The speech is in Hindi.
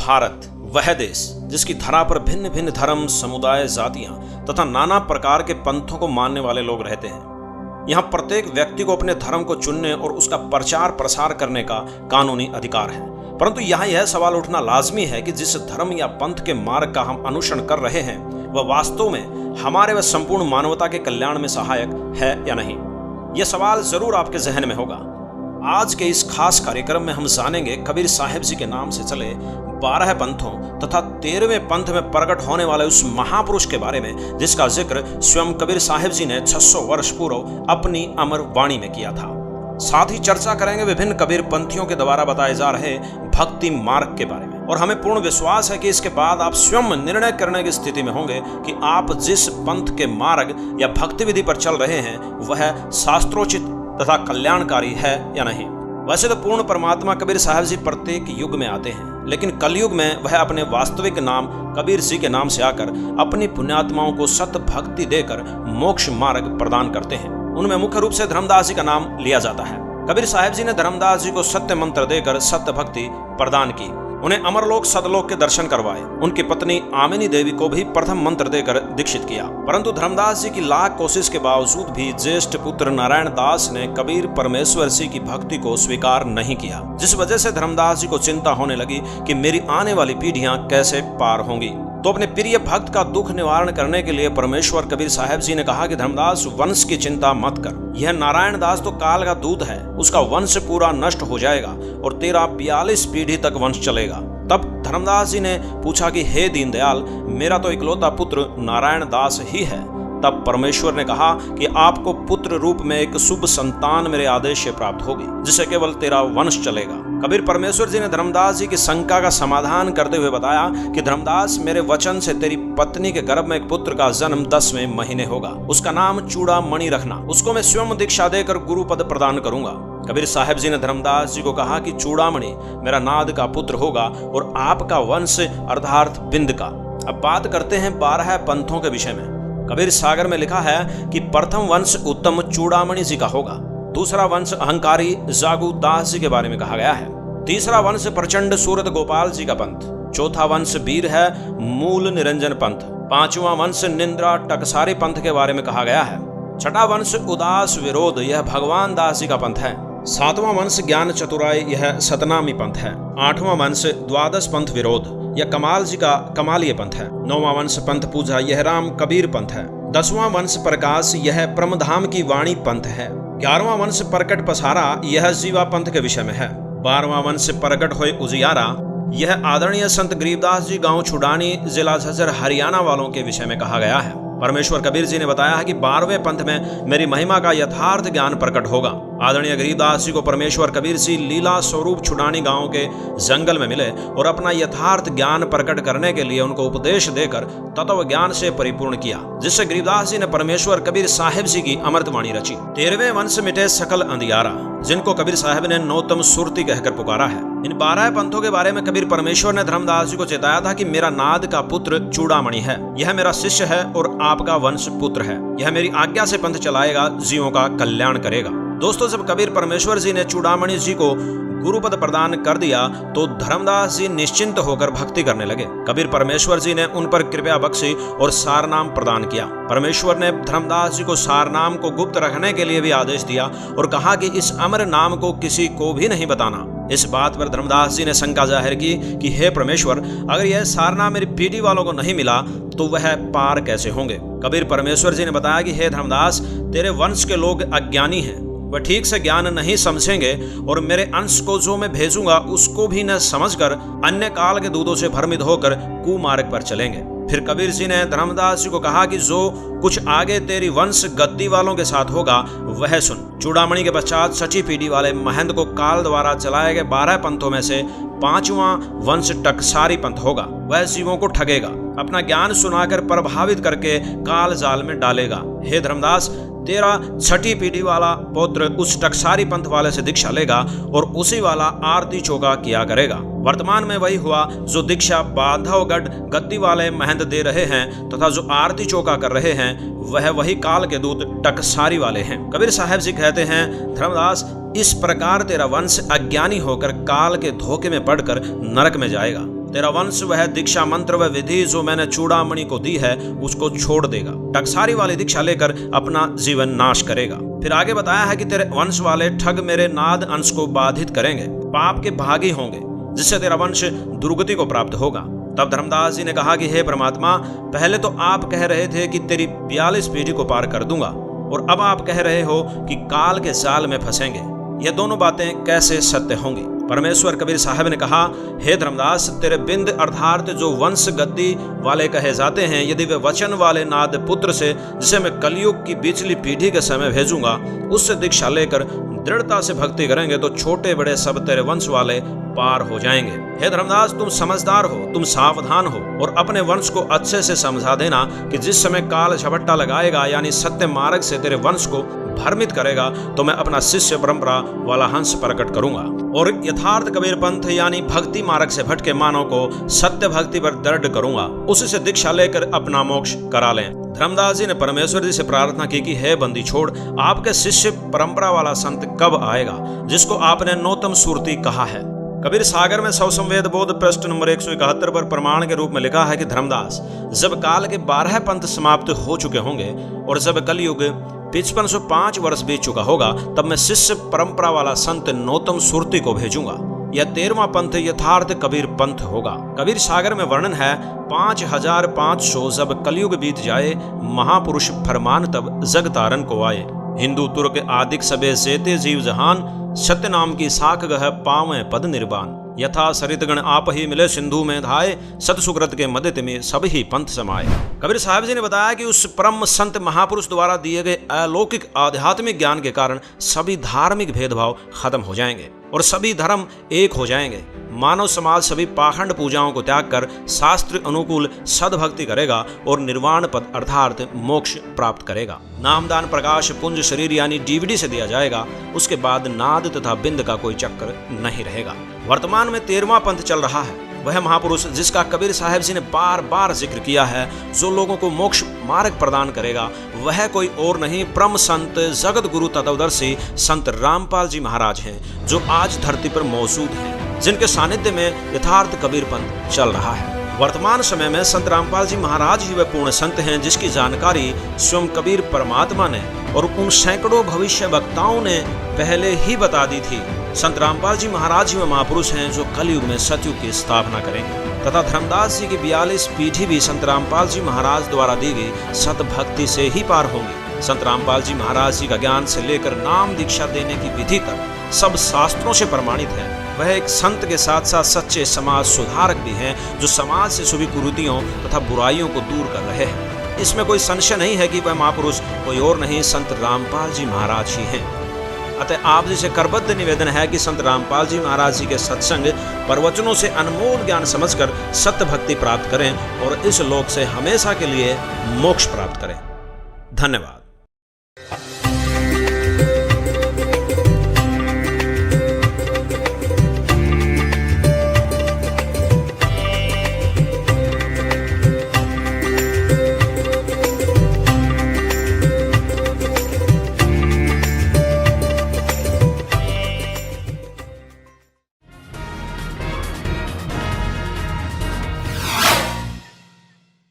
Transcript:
भारत वह देश जिसकी धरा पर भिन्न भिन्न धर्म, समुदाय, जातियां तथा नाना प्रकार के पंथों को मानने वाले लोग रहते हैं। यहाँ प्रत्येक व्यक्ति को अपने धर्म को चुनने और उसका प्रचार प्रसार करने का कानूनी अधिकार है। परंतु यहाँ यह सवाल उठना लाजमी है कि जिस धर्म या पंथ के मार्ग का हम अनुसरण कर रहे हैं वह वास्तव में हमारे व संपूर्ण मानवता के कल्याण में सहायक है या नहीं। यह सवाल जरूर आपके जहन में होगा। आज के इस खास कार्यक्रम में हम जानेंगे कबीर साहिब जी के नाम से चले 12 पंथों तथा 13वें पंथ में प्रकट होने वाले उस महापुरुष के बारे में जिसका जिक्र स्वयं कबीर साहिब जी ने 600 वर्ष पूर्व अपनी अमर वाणी में किया था। साथ ही चर्चा करेंगे विभिन्न कबीर पंथियों के द्वारा बताए जा रहे भक्ति मार्ग के बारे में। और हमें पूर्ण विश्वास है कि इसके बाद आप स्वयं निर्णय करने की स्थिति में होंगे कि आप जिस पंथ के मार्ग या भक्ति विधि पर चल रहे हैं वह शास्त्रोचित तथा कल्याणकारी है या नहीं। वैसे तो पूर्ण परमात्मा कबीर साहब जी प्रत्येक युग में आते हैं, लेकिन कलयुग में वह अपने वास्तविक नाम कबीर जी के नाम से आकर अपनी पुण्यात्माओं को सत्य भक्ति देकर मोक्ष मार्ग प्रदान करते हैं। उनमें मुख्य रूप से धर्मदास जी का नाम लिया जाता है। कबीर साहब जी ने धर्मदास जी को सत्य मंत्र देकर सत्य भक्ति प्रदान की, उन्हें अमरलोक सदलोक के दर्शन करवाए। उनकी पत्नी आमिनी देवी को भी प्रथम मंत्र देकर दीक्षित किया। परंतु धर्मदास जी की लाख कोशिश के बावजूद भी ज्येष्ठ पुत्र नारायण दास ने कबीर परमेश्वर जी की भक्ति को स्वीकार नहीं किया, जिस वजह से धर्मदास जी को चिंता होने लगी कि मेरी आने वाली पीढ़ियां कैसे पार होंगी। तो अपने प्रिय भक्त का दुख निवारण करने के लिए परमेश्वर कबीर साहब जी ने कहा कि धर्मदास वंश की चिंता मत कर, यह नारायण दास तो काल का दूत है, उसका वंश पूरा नष्ट हो जाएगा और तेरा 42 पीढ़ी तक वंश चलेगा। तब धर्मदास जी ने पूछा कि हे दीनदयाल, मेरा तो इकलौता पुत्र नारायण दास ही है। तब परमेश्वर ने कहा कि आपको पुत्र रूप में एक शुभ संतान मेरे आदेश से प्राप्त होगी, जिससे केवल तेरा वंश चलेगा। कबीर परमेश्वर जी ने धर्मदास जी की शंका का समाधान करते हुए बताया कि धर्मदास, मेरे वचन से तेरी पत्नी के गर्भ में एक पुत्र का जन्म 10वें महीने होगा। उसका नाम चूड़ामणि रखना, उसको मैं स्वयं दीक्षा देकर गुरु पद प्रदान करूंगा। कबीर साहब जी ने धर्मदास जी को कहा कि चूड़ामणि मेरा नाद का पुत्र होगा और आपका वंश अर्थात बिंद का। अब बात करते हैं 12 पंथों के विषय में। कबीर सागर में लिखा है कि प्रथम वंश उत्तम चूड़ामणि जी का होगा, दूसरा वंश अहंकारी जागू दास जी के बारे में कहा गया है, तीसरा वंश प्रचंड सूरत गोपाल जी का पंथ, चौथा वंश वीर है मूल निरंजन पंथ, पांचवा वंश निंद्रा टकसारी पंथ के बारे में कहा गया है, छठा वंश उदास विरोध, यह भगवान दास जी का पंथ है, सातवां वंश ज्ञान चतुराई, यह सतनामी पंथ है, आठवां वंश द्वादश पंथ विरोध, यह कमाल जी का कमालीय पंथ है, नौवां वंश पंथ पूजा, यह राम कबीर पंथ है, 10वां वंश प्रकाश, यह परमधाम की वाणी पंथ है, 11वां वंश प्रकट पसारा, यह जीवा पंथ के विषय में है, 12वां वंश प्रकट होए उजियारा, यह आदरणीय संत गरीबदास जी गांव छुडानी जिला झज्जर हरियाणा वालों के विषय में कहा गया है। परमेश्वर कबीर जी ने बताया है कि 12वें पंथ में मेरी महिमा का यथार्थ ज्ञान प्रकट होगा। आदरणीय गरीबदास जी को परमेश्वर कबीर जी लीला स्वरूप छुडानी गांव के जंगल में मिले और अपना यथार्थ ज्ञान प्रकट करने के लिए उनको उपदेश देकर तत्व ज्ञान से परिपूर्ण किया, जिससे गरीबदास जी ने परमेश्वर कबीर साहिब जी की अमृतवाणी रची। 13वें वंश मिटे सकल अंधियारा, जिनको कबीर साहब ने नौतम सुरती कहकर पुकारा है। इन 12 पंथों के बारे में कबीर परमेश्वर ने धर्मदास जी को चेताया था कि मेरा नाद का पुत्र चूड़ामणि है, यह मेरा शिष्य है और आपका वंश पुत्र है, यह मेरी आज्ञा से पंथ चलाएगा, जीवों का कल्याण करेगा। दोस्तों, जब कबीर परमेश्वर जी ने चूड़ामणि जी को गुरुपद प्रदान कर दिया तो धर्मदास जी निश्चिंत होकर भक्ति करने लगे। कबीर परमेश्वर जी ने उन पर कृपा बख्शी और सारनाम प्रदान किया। परमेश्वर ने धर्मदास जी को सारनाम को गुप्त रखने के लिए भी आदेश दिया और कहा कि इस अमर नाम को किसी को भी नहीं बताना। इस बात पर धर्मदास जी ने शंका जाहिर की कि हे परमेश्वर, अगर यह सारनाम मेरी पीढ़ी वालों को नहीं मिला तो वह पार कैसे होंगे। कबीर परमेश्वर जी ने बताया कि हे धर्मदास, तेरे वंश के लोग अज्ञानी हैं, वह ठीक से ज्ञान नहीं समझेंगे और मेरे अंश को जो मैं भेजूंगा उसको भी न समझकर अन्य काल के दूतों से भ्रमित होकर कुमार्ग पर चलेंगे। फिर कबीर जी ने धर्मदास जी को कहा कि जो कुछ आगे तेरी वंश गद्दी वालों के साथ होगा वह सुन। चूड़ामणि के पश्चात सची पीढ़ी वाले महंत को काल द्वारा चलाए गए 12 पंथों में से 5वां वंश टकसारी पंथ होगा। वह जीवों को ठगेगा, अपना ज्ञान सुनाकर प्रभावित करके काल जाल में डालेगा। हे धर्मदास, तेरा छठी पीढ़ी वाला पुत्र उस टकसारी पंथ वाले से दीक्षा लेगा और उसी वाला आरती चौका किया करेगा। वर्तमान में वही हुआ जो दीक्षा बांधवगढ़ गद्दी वाले महंत दे रहे हैं तथा जो आरती चौका कर रहे हैं वह वही काल के दूत टकसारी वाले हैं। कबीर साहब जी कहते हैं, धर्मदास, इस प्रकार तेरा वंश अज्ञानी होकर काल के धोखे में पड़कर नरक में जाएगा तेरा वंश वह दीक्षा मंत्र व विधि जो मैंने चूड़ामणि को दी है उसको छोड़ देगा, टकसारी वाली दीक्षा लेकर अपना जीवन नाश करेगा। फिर आगे बताया है कि तेरे वंश वाले ठग मेरे नाद अंश को बाधित करेंगे, पाप के भागी होंगे, जिससे तेरा वंश दुर्गति को प्राप्त होगा। तब धर्मदास जी ने कहा कि हे परमात्मा, पहले तो आप कह रहे थे कि तेरी 42 पीढ़ी को पार कर दूंगा, और अब आप कह रहे हो कि काल के जाल में फंसेंगे। ये दोनों बातें कैसे सत्य होंगी? परमेश्वर कबीर साहब ने कहा, हे धर्मदास, तेरे बिंद अर्थात जो वंश गद्दी वाले कहे जाते हैं, यदि वे वचन वाले नाद पुत्र से, जिसे मैं कलयुग की बिचली पीढ़ी के समय भेजूंगा, उससे दीक्षा लेकर दृढ़ता से भक्ति करेंगे तो छोटे बड़े सब तेरे वंश वाले पार हो जाएंगे। हे धर्मदास, तुम समझदार हो, तुम सावधान हो, और अपने वंश को अच्छे से समझा देना कि जिस समय काल झपट्टा लगाएगा, यानी सत्य मार्ग से तेरे वंश को भ्रमित करेगा, तो मैं अपना शिष्य परंपरा वाला हंस प्रकट करूंगा और यथार्थ कबीर पंथ यानी भक्ति मार्ग से भटके मानव को सत्य भक्ति पर दृढ़ करूंगा, उसी से दीक्षा लेकर अपना मोक्ष करा लें। धर्मदास जी ने परमेश्वर जी से प्रार्थना की कि हे बंदी छोड़, आपके शिष्य परंपरा वाला संत कब आएगा जिसको आपने नौतम सुरती कहा है? कबीर सागर में सौ संवेद बोध पृष्ठ नंबर 171 पर प्रमाण के रूप में लिखा है कि धर्मदास, जब काल के 12 पंथ समाप्त हो चुके होंगे और जब कलयुग 5505 वर्ष बीत चुका होगा, तब मैं शिष्य परंपरा वाला संत नौतम सुरती को भेजूंगा। यह 13वां पंथ यथार्थ कबीर पंथ होगा। कबीर सागर में वर्णन है, 5500 जब कलयुग बीत जाए, महापुरुष फरमान तब जग तारन को आए। हिंदू तुर्क आदिक सबे जेते जीव जहान, सत्य नाम की साख गह पावें पद निर्वाण। यथा सरितगण आप ही मिले सिंधु में धाये, सत सुकृत के मदित में सब ही पंथ समाये। कबीर साहब जी ने बताया कि उस परम संत महापुरुष द्वारा दिए गए अलौकिक आध्यात्मिक ज्ञान के कारण सभी धार्मिक भेदभाव खत्म हो जाएंगे और सभी धर्म एक हो जाएंगे। मानव समाज सभी पाखंड पूजाओं को त्याग कर शास्त्र अनुकूल सद्भक्ति करेगा और निर्वाण पद अर्थात मोक्ष प्राप्त करेगा। नामदान प्रकाश पुंज शरीर यानी डीवीडी से दिया जाएगा। उसके बाद नाद तथा बिंद का कोई चक्कर नहीं रहेगा। वर्तमान में 13वां पंथ चल रहा है, वह महापुरुष जिसका कबीर साहब जी ने बार बार जिक्र किया है, जो लोगों को मोक्ष मार्ग प्रदान करेगा, वह कोई और नहीं परम संत जगत गुरु तत्वदर्शी संत रामपाल जी महाराज हैं, जो आज धरती पर मौजूद हैं, जिनके सानिध्य में यथार्थ कबीर पंथ चल रहा है। वर्तमान समय में संत रामपाल जी महाराज ही वे पूर्ण संत हैं जिसकी जानकारी स्वयं कबीर परमात्मा ने और उन सैकड़ों भविष्य वक्ताओं ने पहले ही बता दी थी। संत रामपाल जी महाराज ही वे महापुरुष हैं जो कलयुग में सतयुग की स्थापना करेंगे तथा धर्मदास जी की 42 पीढ़ी भी संत रामपाल जी महाराज द्वारा दी गई सत भक्ति से ही पार होंगी। संत रामपाल जी महाराज जी का ज्ञान से लेकर नाम दीक्षा देने की विधि तक सब शास्त्रों से प्रमाणित है। वह एक संत के साथ साथ सच्चे समाज सुधारक भी हैं, जो समाज से सभी कुरीतियों तथा बुराइयों को दूर कर रहे हैं। इसमें कोई संशय नहीं है कि वह महापुरुष कोई और नहीं संत रामपाल जी महाराज ही हैं। अतः आप जी से करबद्ध निवेदन है कि संत रामपाल जी महाराज जी के सत्संग प्रवचनों से अनमोल ज्ञान समझकर सत्य भक्ति प्राप्त करें और इस लोक से हमेशा के लिए मोक्ष प्राप्त करें। धन्यवाद।